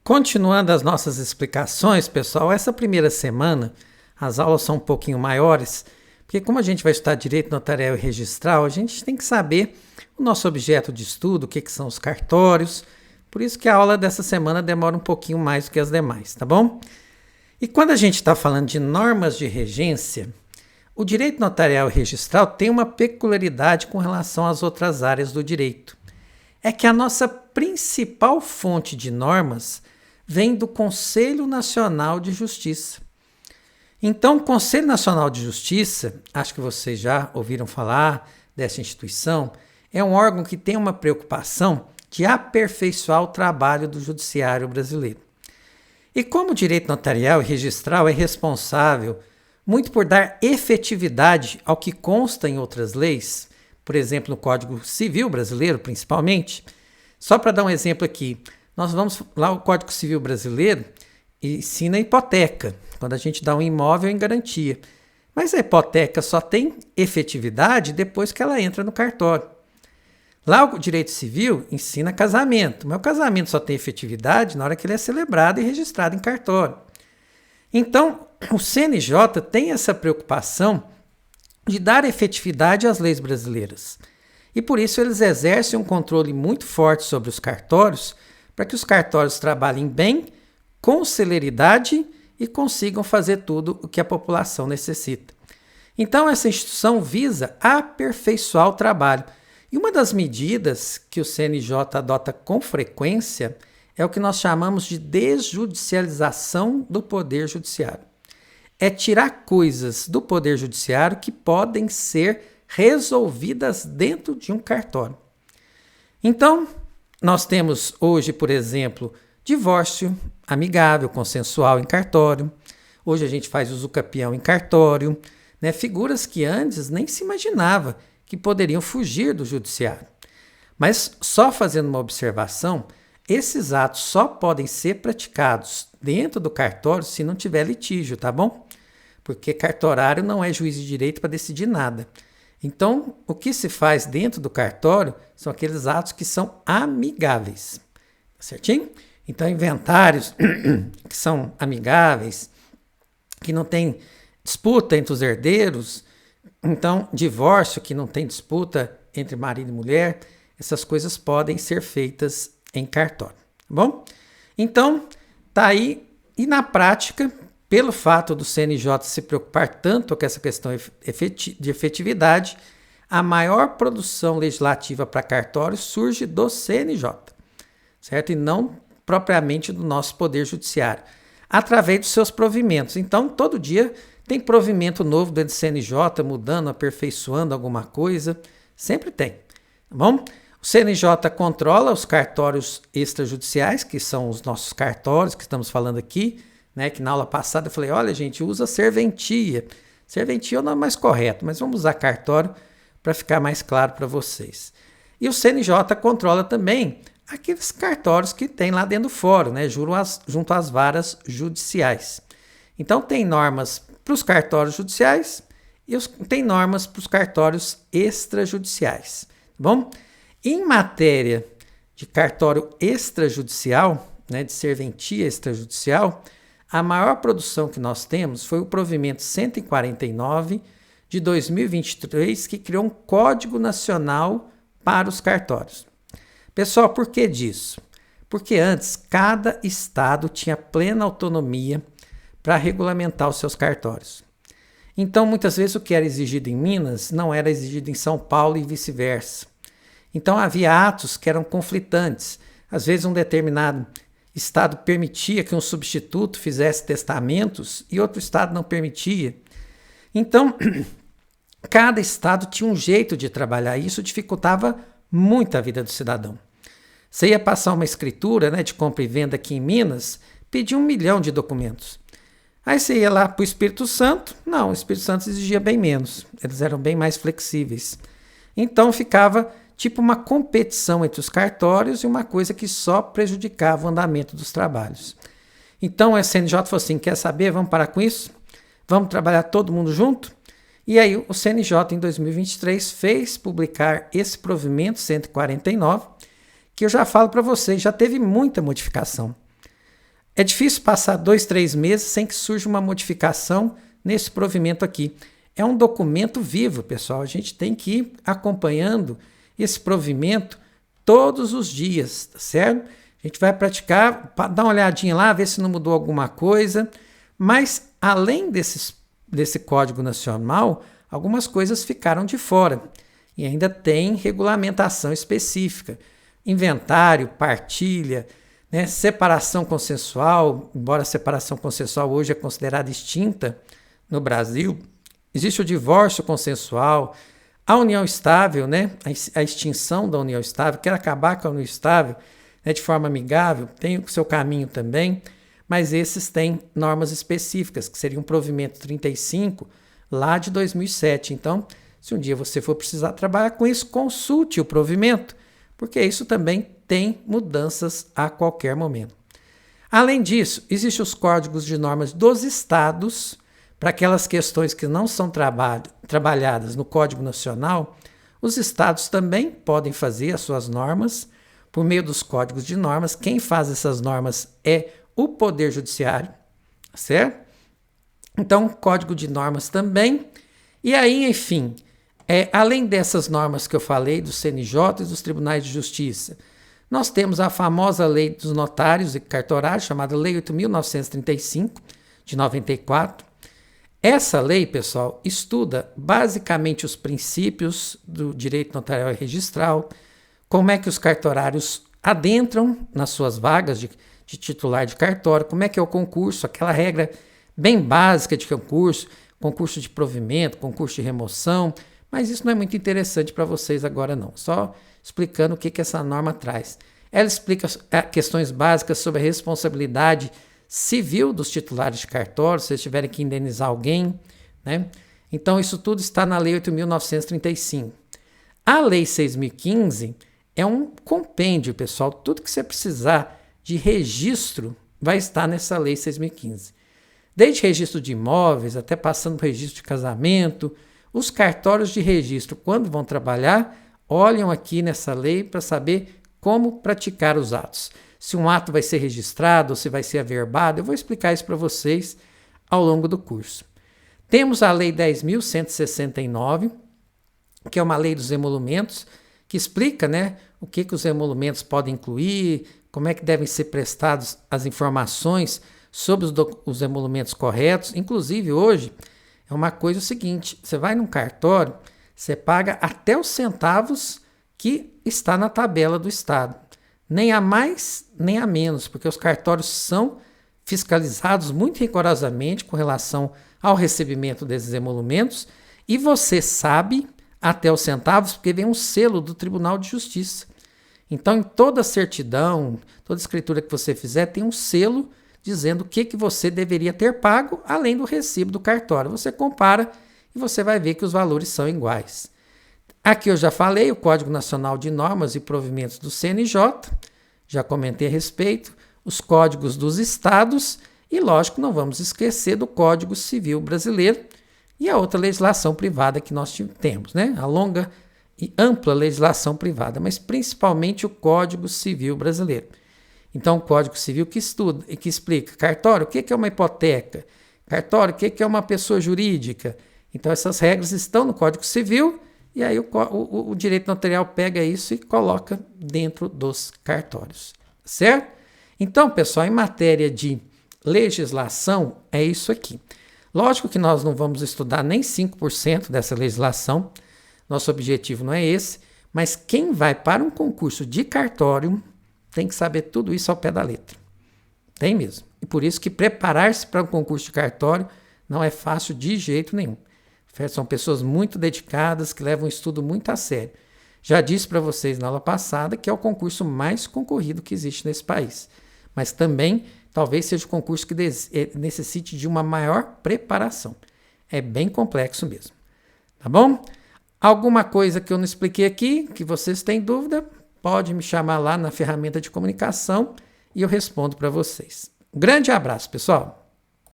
Continuando as nossas explicações, pessoal, essa primeira semana as aulas são um pouquinho maiores, porque como a gente vai estudar direito notarial e registral, a gente tem que saber o nosso objeto de estudo, o que são os cartórios, por isso que a aula dessa semana demora um pouquinho mais do que as demais, tá bom? E quando a gente está falando de normas de regência, o direito notarial e registral tem uma peculiaridade com relação às outras áreas do direito. É que a nossa principal fonte de normas vem do Conselho Nacional de Justiça. Então, o Conselho Nacional de Justiça, acho que vocês já ouviram falar dessa instituição, é um órgão que tem uma preocupação de aperfeiçoar o trabalho do judiciário brasileiro. E como o direito notarial e registral é responsável muito por dar efetividade ao que consta em outras leis, por exemplo, no Código Civil brasileiro, principalmente, só para dar um exemplo aqui, nós vamos lá, o Código Civil brasileiro ensina a hipoteca, quando a gente dá um imóvel em garantia. Mas a hipoteca só tem efetividade depois que ela entra no cartório. Lá o direito civil ensina casamento, mas o casamento só tem efetividade na hora que ele é celebrado e registrado em cartório. Então, o CNJ tem essa preocupação de dar efetividade às leis brasileiras. E por isso eles exercem um controle muito forte sobre os cartórios, para que os cartórios trabalhem bem, com celeridade e consigam fazer tudo o que a população necessita. Então, essa instituição visa aperfeiçoar o trabalho. E uma das medidas que o CNJ adota com frequência é o que nós chamamos de desjudicialização do Poder Judiciário. É tirar coisas do Poder Judiciário que podem ser resolvidas dentro de um cartório. Então, nós temos hoje, por exemplo, divórcio amigável, consensual em cartório. Hoje a gente faz uso capião em cartório, né? Figuras que antes nem se imaginava que poderiam fugir do judiciário. Mas só fazendo uma observação, esses atos só podem ser praticados dentro do cartório se não tiver litígio, tá bom? Porque cartorário não é juiz de direito para decidir nada. Então, o que se faz dentro do cartório são aqueles atos que são amigáveis, certinho? Então, inventários que são amigáveis, que não tem disputa entre os herdeiros, então, divórcio que não tem disputa entre marido e mulher, essas coisas podem ser feitas em cartório, tá bom? Então, tá aí, e na prática, pelo fato do CNJ se preocupar tanto com essa questão de efetividade, a maior produção legislativa para cartórios surge do CNJ, certo? E não propriamente do nosso Poder Judiciário, através dos seus provimentos. Então, todo dia tem provimento novo dentro do CNJ, mudando, aperfeiçoando alguma coisa, sempre tem, tá bom? O CNJ controla os cartórios extrajudiciais, que são os nossos cartórios que estamos falando aqui, né, que na aula passada eu falei, olha gente, usa serventia. Serventia é o nome mais correto, mas vamos usar cartório para ficar mais claro para vocês. E o CNJ controla também aqueles cartórios que tem lá dentro do fórum, né, junto às varas judiciais. Então tem normas para os cartórios judiciais e tem normas para os cartórios extrajudiciais. Tá bom? Em matéria de cartório extrajudicial, né, de serventia extrajudicial, a maior produção que nós temos foi o provimento 149 de 2023, que criou um Código Nacional para os cartórios. Pessoal, por que disso? Porque antes cada estado tinha plena autonomia para regulamentar os seus cartórios. Então, muitas vezes o que era exigido em Minas não era exigido em São Paulo e vice-versa. Então, havia atos que eram conflitantes. Às vezes um determinado estado permitia que um substituto fizesse testamentos e outro estado não permitia. Então, cada estado tinha um jeito de trabalhar e isso dificultava muito a vida do cidadão. Você ia passar uma escritura, né, de compra e venda aqui em Minas, pedia 1 milhão de documentos. Aí você ia lá para o Espírito Santo, não, o Espírito Santo exigia bem menos, eles eram bem mais flexíveis. Então ficava tipo uma competição entre os cartórios e uma coisa que só prejudicava o andamento dos trabalhos. Então a CNJ falou assim, quer saber, vamos parar com isso? Vamos trabalhar todo mundo junto? E aí o CNJ em 2023 fez publicar esse provimento 149, que eu já falo para vocês, já teve muita modificação. É difícil passar 2, 3 meses sem que surja uma modificação nesse provimento aqui. É um documento vivo, pessoal. A gente tem que ir acompanhando esse provimento todos os dias, tá certo? A gente vai praticar, dar uma olhadinha lá, ver se não mudou alguma coisa. Mas, além desse Código Nacional, algumas coisas ficaram de fora. E ainda tem regulamentação específica. Inventário, partilha, né, separação consensual, embora a separação consensual hoje é considerada extinta no Brasil. Existe o divórcio consensual, a união estável, né, a extinção da união estável, quer acabar com a união estável, né, de forma amigável, tem o seu caminho também, mas esses têm normas específicas, que seria um provimento 35 lá de 2007. Então, se um dia você for precisar trabalhar com isso, consulte o provimento, porque isso também tem mudanças a qualquer momento. Além disso, existem os códigos de normas dos estados. Para aquelas questões que não são trabalhadas no Código Nacional, os estados também podem fazer as suas normas por meio dos códigos de normas. Quem faz essas normas é o Poder Judiciário, certo? Então, código de normas também. E aí, enfim, além dessas normas que eu falei, do CNJ e dos Tribunais de Justiça, nós temos a famosa Lei dos Notários e Cartorários, chamada Lei 8.935, de 94. Essa lei, pessoal, estuda basicamente os princípios do direito notarial e registral, como é que os cartorários adentram nas suas vagas de titular de cartório, como é que é o concurso, aquela regra bem básica de concurso, concurso de provimento, concurso de remoção, mas isso não é muito interessante para vocês agora não, só explicando o que essa norma traz. Ela explica questões básicas sobre a responsabilidade civil dos titulares de cartório, se eles tiverem que indenizar alguém, né? Então, isso tudo está na Lei 8.935. A Lei 6.015 é um compêndio, pessoal. Tudo que você precisar de registro vai estar nessa Lei 6.015. Desde registro de imóveis, até passando por registro de casamento, os cartórios de registro, quando vão trabalhar, olham aqui nessa lei para saber como praticar os atos. Se um ato vai ser registrado ou se vai ser averbado, eu vou explicar isso para vocês ao longo do curso. Temos a Lei 10.169, que é uma lei dos emolumentos, que explica, né, o que os emolumentos podem incluir, como é que devem ser prestadas as informações sobre os emolumentos corretos. Inclusive, hoje, é uma coisa o seguinte, você vai num cartório, você paga até os centavos que está na tabela do Estado. Nem a mais, nem a menos, porque os cartórios são fiscalizados muito rigorosamente com relação ao recebimento desses emolumentos e você sabe até os centavos porque vem um selo do Tribunal de Justiça. Então, em toda certidão, toda escritura que você fizer, tem um selo dizendo o que você deveria ter pago, além do recibo do cartório. Você compara e você vai ver que os valores são iguais. Aqui eu já falei, o Código Nacional de Normas e Provimentos do CNJ, já comentei a respeito, os códigos dos estados e, lógico, não vamos esquecer do Código Civil Brasileiro e a outra legislação privada que nós temos, né? A longa e ampla legislação privada, mas principalmente o Código Civil Brasileiro. Então, o Código Civil que estuda e que explica cartório, o que é uma hipoteca, cartório, o que é uma pessoa jurídica. Então, essas regras estão no Código Civil e aí o direito notarial pega isso e coloca dentro dos cartórios, certo? Então, pessoal, em matéria de legislação, é isso aqui. Lógico que nós não vamos estudar nem 5% dessa legislação, nosso objetivo não é esse, mas quem vai para um concurso de cartório tem que saber tudo isso ao pé da letra. Tem mesmo. E por isso que preparar-se para um concurso de cartório não é fácil de jeito nenhum. São pessoas muito dedicadas, que levam o estudo muito a sério. Já disse para vocês na aula passada que é o concurso mais concorrido que existe nesse país. Mas também talvez seja o concurso que necessite de uma maior preparação. É bem complexo mesmo. Tá bom? Alguma coisa que eu não expliquei aqui, que vocês têm dúvida, pode me chamar lá na ferramenta de comunicação e eu respondo para vocês. Um grande abraço, pessoal!